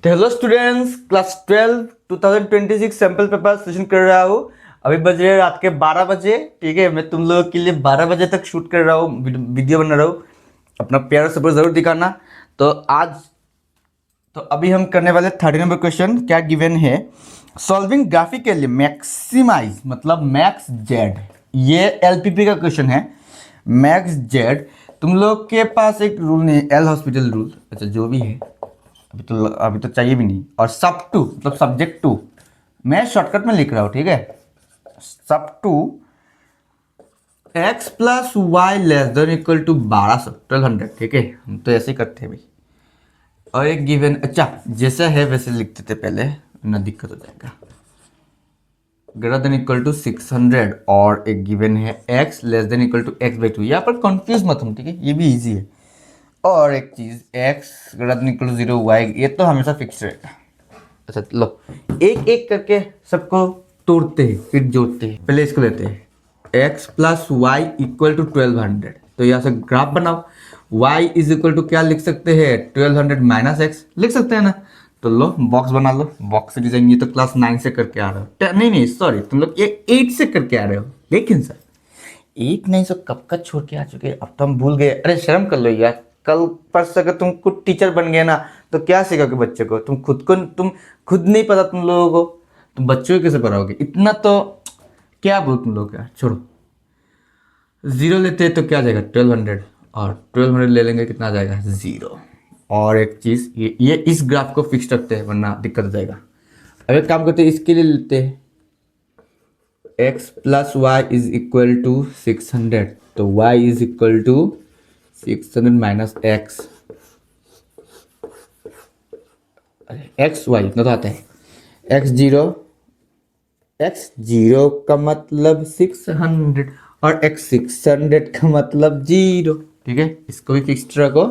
Hello students, class 12 2026 sample paper session कर रहा हूँ। अभी बज रहे रात के 12 बजे। ठीक है, मैं तुम लोगों के लिए 12 बजे तक शूट कर रहा हूँ, वीडियो बना रहा हूँ। अपना प्यारा सपोर्ट जरूर दिखाना। तो आज तो अभी हम करने वाले 30 नंबर क्वेश्चन। क्या गिवन है? सॉल्विंग ग्राफिकली मैक्सिमाइज मतलब मैक्स जेड। ये एलपीपी का क्वेश्चन है। मैक्स जेड, तुम लोग के पास एक रूल नहीं, एल हॉस्पिटल रूल, अच्छा जो भी है, अभी तो चाहिए भी नहीं। और सब टू मतलब सब्जेक्ट टू, मैं शॉर्टकट में लिख रहा हूँ, ठीक है। सब two x plus y less than equal to 1200, ठीक है। हम तो ऐसे ही करते हैं भाई। और एक गिवन, अच्छा जैसा है वैसे लिखते थे पहले, ना दिक्कत हो जाएगा। ग्रेटर देन इक्वल टू 600 और एक गिवन है x less than equal to x by two. यहाँ पर कंफ्यूज मत हम, ठीक है, ये भी इजी है। और एक चीज x greater than equal to 0 y, ये तो हमेशा फिक्स रहेगा। अच्छा लो, एक एक करके सबको तोड़ते हैं फिर जोड़ते हैं। पहले इसको लेते हैं, x plus y equal to 1200। तो यहाँ से ग्राफ बनाओ। y इज इक्वल टू क्या लिख सकते हैं? 1200 माइनस एक्स लिख सकते हैं ना। तो लो बॉक्स बना लो। बॉक्स से डिजाइन, ये तो क्लास 9 से करके आ रहे हो। नहीं नहीं सॉरी, तुम लोग ये 8 से करके आ रहे हो। लेकिन सर 8 नहीं, सो कब का छोड़ के आ चुके हैं, अब तो हम भूल गए। अरे शर्म कर लो यार। कल परसों अगर तुम खुद टीचर बन गए ना, तो क्या सीखोगे बच्चे को? तुम खुद नहीं पता तुम लोगों को, तुम बच्चों को कैसे पढ़ाओगे? इतना तो क्या बोल तुम लोग यार, छोड़ो। जीरो लेते हैं तो क्या जाएगा? 1200, और 1200 ले लेंगे कितना आ जाएगा? जीरो। और एक चीज, ये इस ग्राफ को फिक्स रखते हैं वरना दिक्कत हो जाएगा। अब एक काम करते हैं, इसके लिए लेते हैं x plus y is equal to 600। तो y is equal to 600 minus x. X y इतना तो आता है। एक्स जीरो का मतलब 600 और एक्स 600 का मतलब जीरो, ठीक है। इसको भी फिक्स रखो।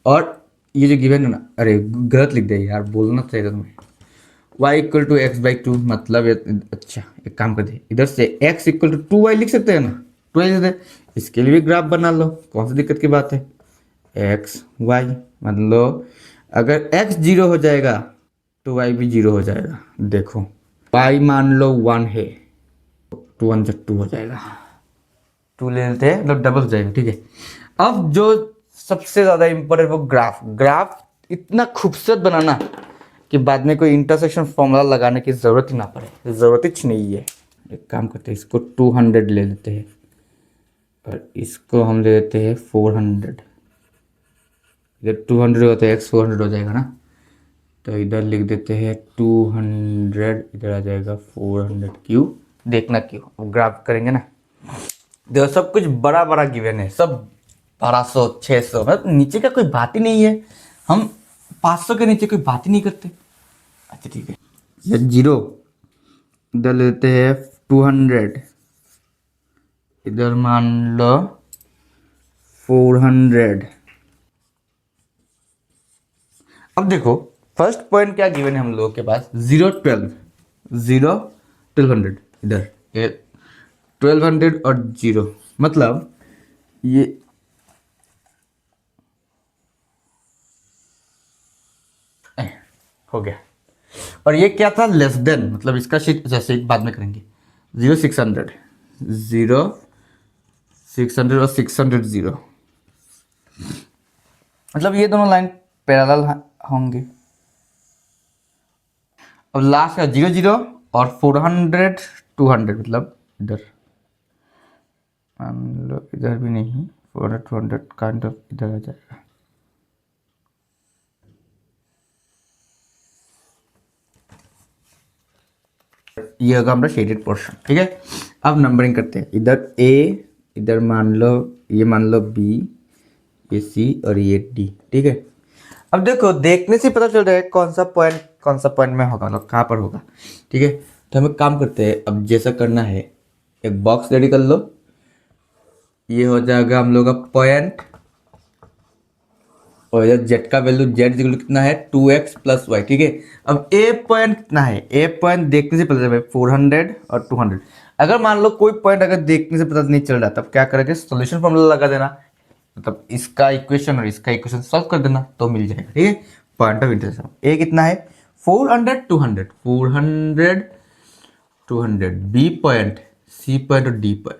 और ये जो गिवन है ना, अरे गलत लिख दिया यार, बोलना चाहिए था तुम्हें। y equal to x by two मतलब अच्छा एक काम करते हैं, इधर से x इक्वल टू 2y लिख सकते हैं ना। 2y लिख सकते हैं। इसके लिए भी ग्राफ बना लो, कौन सी दिक्कत की बात है। x y मतलब अगर x जीरो हो जाएगा तो y भी जीरो हो जाएगा। देखो y मान लो 1 है, 2 1 2 हो जाएगा। 2 ले लेते हैं मतलब डबल हो जाएगा, ठीक है। अब जो सबसे ज्यादा इंपॉर्टेंट वो ग्राफ इतना खूबसूरत बनाना कि बाद में कोई इंटरसेक्शन फॉर्मूला लगाने की जरूरत ही ना पड़े, जरूरत ही नहीं है। एक काम करते हैं, इसको 200 ले लेते हैं और इसको हम ले लेते हैं 400। इधर 200 होता है, एक्स 400 हो जाएगा ना। तो इधर लिख देते हैं 200, इधर आ जाएगा 400 क्यों। देखना क्यों, अब ग्राफ करेंगे ना। देखो सब कुछ बड़ा बड़ा गिवन है, सब 1200 600, मतलब नीचे का कोई बात ही नहीं है। हम 500 के नीचे कोई बात ही नहीं करते। अच्छा ठीक है, ये जीरो, इधर लेते हैं 200, इधर मान लो 400। अब देखो फर्स्ट पॉइंट क्या गिवन है हम लोगों के पास? 0 12 इधर ये 1200 और जीरो, मतलब ये हो गया। और ये क्या था? लेस देन, मतलब इसका शीट जैसे बाद में करेंगे। 0 600 और 600 जीरो, मतलब ये दोनों लाइन पैरेलल होंगे। अब लास्ट का 0 और 400 200, मतलब इधर मान लो, इधर भी नहीं, 400 200 काइंड ऑफ इधर आ जाएगा। ये होगा हमारा शेडेड पोर्शन, ठीक है। अब नंबरिंग करते हैं, इधर ए, इधर मान लो, ये मान लो बी, ये सी और ये डी, ठीक है। अब देखो देखने से पता चल रहा है कौन सा पॉइंट में होगा, मतलब कहाँ पर होगा, ठीक है। तो हम एक काम करते हैं, अब जैसा करना है, एक बॉक्स रेडी कर लो। ये हो जाएगा हम लोग का पॉइंट, और इधर जेड का वैल्यू, जेड कितना है? 2x प्लस वाई, ठीक है। अब ए पॉइंट कितना है? ए पॉइंट देखने से पता चल रहा है 400 और 200। अगर मान लो कोई पॉइंट अगर देखने से पता नहीं चल रहा, तब क्या करेंगे? सॉल्यूशन फॉर्मूला लगा देना, मतलब इसका इक्वेशन और इसका इक्वेशन सॉल्व कर देना तो मिल जाएगा, ठीक है। Point of intersection. ए कितना है 400 200, 400 200, बी पॉइंट, सी पॉइंट और डी पॉइंट।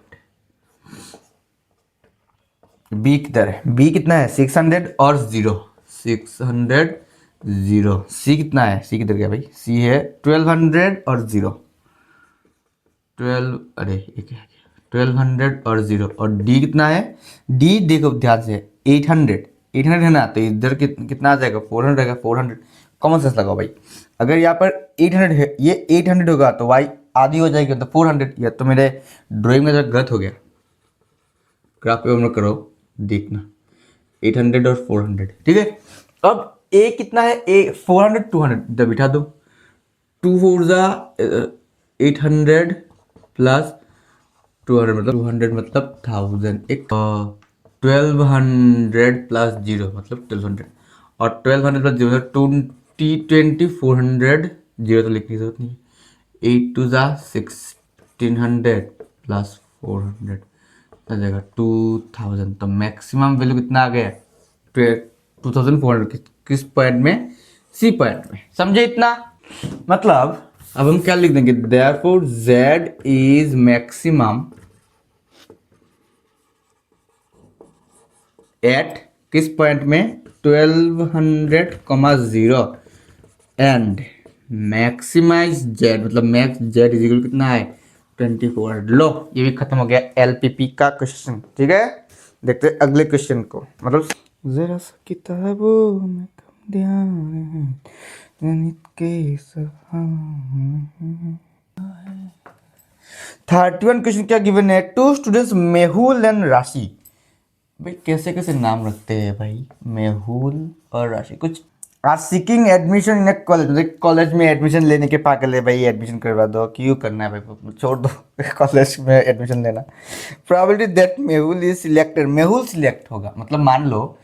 बी किधर है, बी कितना है 600 और 0, 600 0। सी कितना है, सी किधर गया भाई, सी है 1200 और 0, 12, अरे ये क्या है, 1200 और 0। और डी कितना है, डी देखो ध्यान से 800, 800 है ना, तो इधर कितना आ जाएगा 400 रहेगा, 400। कॉमन सेंस लगाओ भाई, अगर यहाँ पर 800 है, ये 800 होगा तो वाई आधी हो जाएगी तो 400। या तो मेरे ड्राइंग में जरा गलत हो गया, ग्राफ पे हम लोग करो देखना, 800 और 400, ठीक है। अब ए कितना है, ए 400 200 इधर बिठा दो, 2 4 जा 800 प्लस 200 मतलब 200 मतलब 1000, एक 1200 प्लस 0 मतलब 1200, और 1200 प्लस 0 400, 0 तो लिखने की जरूरत नहीं है। 8 2 जा 1600 प्लस 400 आ जाएगा 2000। तो मैक्सिमम वैल्यू कितना आ गया 2400, किस पॉइंट में, सी पॉइंट में, समझे इतना। मतलब अब हम क्या लिख देंगे, therefore z is maximum at किस पॉइंट में 1200, 0 एंड मैक्सिमाइज z, मतलब मैक्स z इज इक्वल कितना है 2400। लो ये भी खत्म हो गया एलपीपी का क्वेश्चन, ठीक है। देखते हैं अगले क्वेश्चन को, मतलब जरा सा किताबों में कम ध्यान गणित के 31 क्वेश्चन क्या गिवन है, 2 स्टूडेंट्स मेहुल एंड राशि। भाई कैसे कैसे नाम रखते हैं भाई, मेहुल और राशि। कुछ are seeking admission in a college, college में एडमिशन लेने के पागल है भाई, एडमिशन करवा दो, क्यों करना है भाई, छोड़ दो कॉलेज में एडमिशन लेना। Probability that Mehul is selected, Mehul select होगा, मतलब मान लो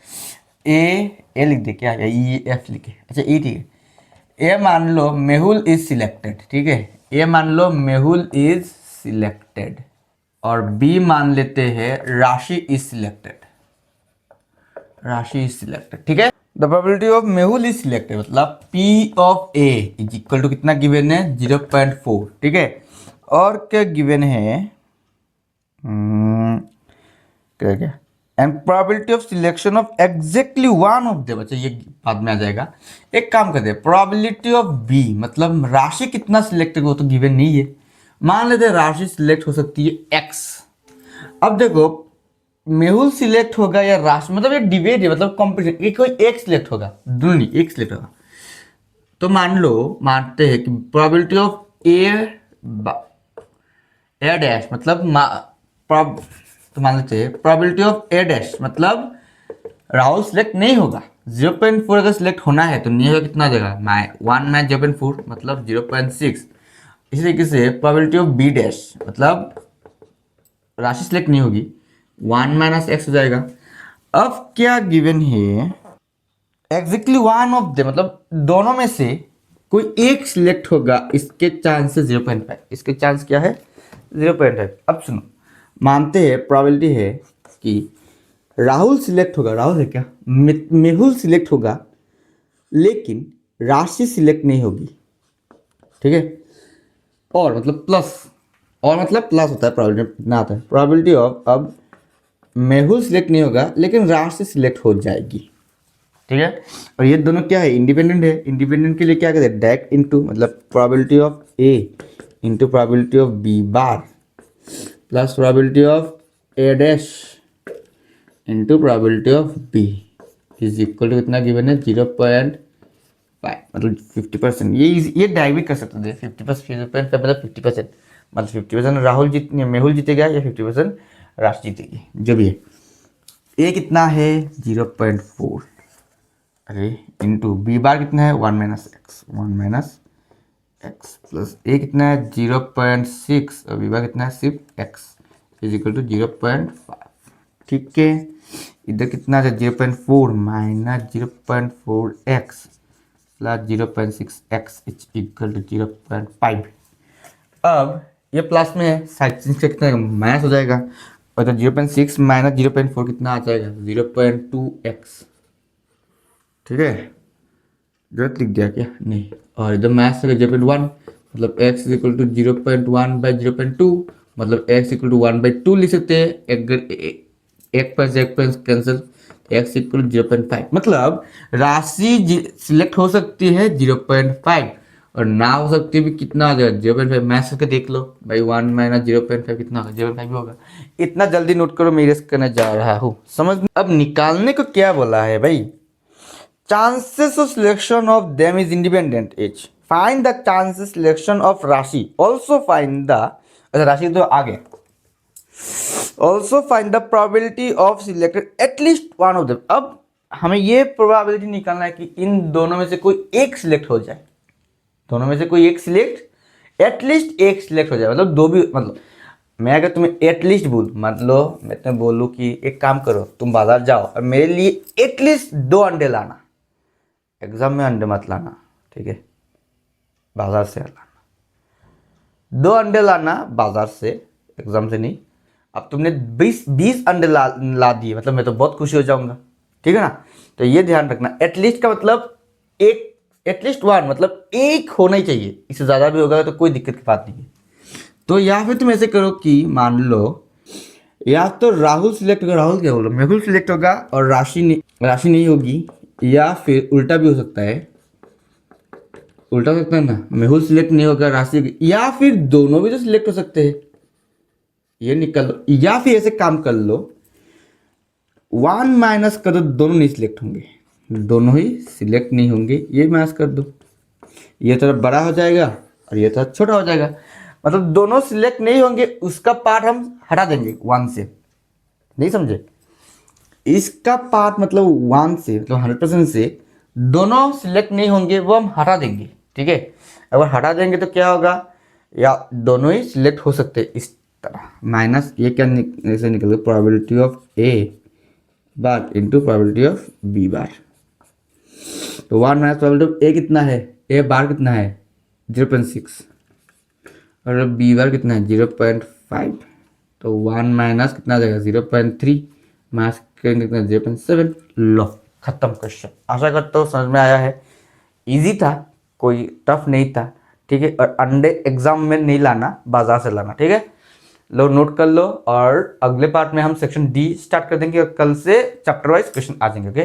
ए लिख दे क्या, ई एफ लिखे, अच्छा ई ठीक है। ए मान लो मेहुल इज सिलेक्टेड, ठीक है, ए मान लो मेहुल इज सिलेक्टेड, और बी मान लेते हैं Rashi is selected, Rashi is selected, ठीक है। The probability of Mehul is selected मतलब P of A is equal to कितना गिवन है 0.4, ठीक है। और क्या गिवन है, क्या क्या, and probability of selection of exactly one of them, अच्छा ये बाद में आ जाएगा। एक काम करते हैं, प्रोबेबिलिटी ऑफ बी मतलब राशि कितना सिलेक्ट हो तो गिवन नहीं है, मान लेते हैं राशि सिलेक्ट हो सकती है एक्स। अब देखो मेहुल सिलेक्ट होगा या राशि, मतलब ये डिबेट है, मतलब कॉम्पिटिशन, कोई एक सिलेक्ट होगा, दोनों नहीं एक सिलेक्ट होगा। तो मान लो मानते हैं कि प्रोबेबिलिटी ऑफ ए डैश मतलब तो मान लेते हैं प्रोबेबिलिटी ऑफ ए डैश मतलब राहुल सिलेक्ट नहीं होगा, 0.4 अगर सिलेक्ट होना है तो नहीं होगा, कितना आ जाएगा 1 में 0.4 मतलब 0.6। इसी तरीके से प्रोबेबिलिटी ऑफ बी डैश मतलब राशि सिलेक्ट नहीं होगी, 1 माइनस एक्स हो जाएगा। अब क्या गिवन है, एग्जैक्टली वन ऑफ द मतलब दोनों में से कोई एक सिलेक्ट होगा, इसके चांसेस 0.5, इसके चांस क्या है 0.5। अब सुनो, मानते हैं प्रोबेबिलिटी है कि राहुल सिलेक्ट होगा, राहुल है क्या, मेहुल सिलेक्ट होगा लेकिन राशि सिलेक्ट नहीं होगी, ठीक है। और मतलब प्लस, और मतलब प्लस होता है प्रोबेबिलिटी, इतना आता है प्रोबेबिलिटी ऑफ, अब मेहुल सिलेक्ट नहीं होगा लेकिन राशि सिलेक्ट हो जाएगी, ठीक है। और ये दोनों क्या है इंडिपेंडेंट है, इंडिपेंडेंट के लिए क्या कहते हैं डायरेक्ट इनटू, मतलब probability of A into probability of B bar plus probability of A dash into probability of B is equal to कितना गिवन है 0.5 मतलब 50%। ये डायरेक्ट भी कर सकते थे 50% मतलब 50%, मतलब 50% राहुल मेहुल जीतेगा या 50% राशि जीतेगी, जो भी है। ए कितना है 0.4, अरे इंटू बी बार कितना है 1 minus x, 1 minus x plus A कितना है 0.6 और बी बार कितना है सिर्फ एक्स इज इक्वल टू 0.5, ठीक है। इधर कितना है 0.4 minus 0.4 x plus 0.6 x is equal to 0.5। अब ये प्लस में है, साइड से कितना माइनस हो जाएगा, और तो 0.6 माइनस 0.4 कितना आ जाएगा 0.2 एक्स, ठीक है। गलत लिख दिया क्या? नहीं। और इधर मैथ्स है 0.1 मतलब x is equal to 0.1 by 0.2 मतलब x इक्वल टू 1/2 लिख सकते हैं। एक पर से एक पर कैंसिल, x इक्वल 0.5 मतलब राशि सिलेक्ट हो सकती है 0.5 और ना हो सकती है भी कितना आ जाएगा 0.5। मैथ करके देख लो भाई, 1 माइनस 0.5 कितना होगा? 0.5 भी होगा। इतना जल्दी नोट करो, मैं इरेज करने जा रहा हूँ, समझ। अब निकालने को क्या बोला है भाई? Chances of selection of them is independent H. Find the chances selection of राशि. Also find the, अच्छा राशि तो आगे, also find the probability of selected at least one of them. अब हमें ये प्रोबेबिलिटी निकालना है कि इन दोनों में से कोई एक सिलेक्ट हो जाए, दोनों में से कोई एक सिलेक्ट, एटलीस्ट एक सिलेक्ट हो जाए, मतलब दो भी, मतलब मैं अगर तुम्हें एटलीस्ट मान लो मैं तुम्हें बोलूँ कि एक काम करो, तुम बाजार जाओ और मेरे लिए एटलीस्ट 2 अंडे लाना। एग्जाम में अंडे मत लाना, ठीक है, बाजार से लाना। 2 अंडे लाना बाजार से, एग्जाम से नहीं। अब तुमने 20 अंडे ला दिए, मतलब मैं तो बहुत खुशी हो जाऊंगा, ठीक है ना। तो ये ध्यान रखना, एटलीस्ट का मतलब एक, एटलीस्ट 1 मतलब एक होना ही चाहिए, इससे ज़्यादा भी होगा तो कोई दिक्कत की बात नहीं है। तो या फिर तुम ऐसे करो कि मान लो या तो राहुल सिलेक्ट होगा, राहुल क्या बोलो, मेहुल सिलेक्ट होगा और राशि नहीं होगी, या फिर उल्टा भी हो सकता है, उल्टा हो सकता है ना, मेहुल सिलेक्ट नहीं होगा राशि होगी, या फिर दोनों भी तो सिलेक्ट हो सकते हैं, ये निकल लो। या फिर ऐसे काम कर लो, 1 माइनस कर दो, दोनों नहीं सिलेक्ट होंगे, दोनों ही सिलेक्ट नहीं होंगे, ये माइनस कर दो, ये थोड़ा बड़ा हो जाएगा और ये थोड़ा छोटा हो जाएगा, मतलब दोनों सिलेक्ट नहीं होंगे, उसका पार्ट हम हटा देंगे 1 से, नहीं समझे? इसका पार्ट मतलब 1 से, मतलब 100% से दोनों सिलेक्ट नहीं होंगे, वो हम हटा देंगे, ठीक है। अगर हटा देंगे तो क्या होगा, या दोनों ही सिलेक्ट हो सकते हैं, इस तरह माइनस ये क्या ऐसे निकल गया, probability of A bar into probability of B bar. तो 1 माइनस प्रोबेबिलिटी ऑफ ए कितना है, ए बार कितना है 0.6 और बी बार कितना है 0.5, तो 1 माइनस कितना आ जाएगा 0.3 माइनस कितना 0.7। लो खत्म क्वेश्चन। आशा करता हूँ समझ में आया है, इजी था, कोई टफ नहीं था, ठीक है। और अंडे एग्जाम में नहीं लाना, बाजार से लाना, ठीक है। लो नोट कर लो, और अगले पार्ट में हम सेक्शन डी स्टार्ट कर देंगे और कल से चैप्टर वाइज क्वेश्चन आ जाएंगे, ओके।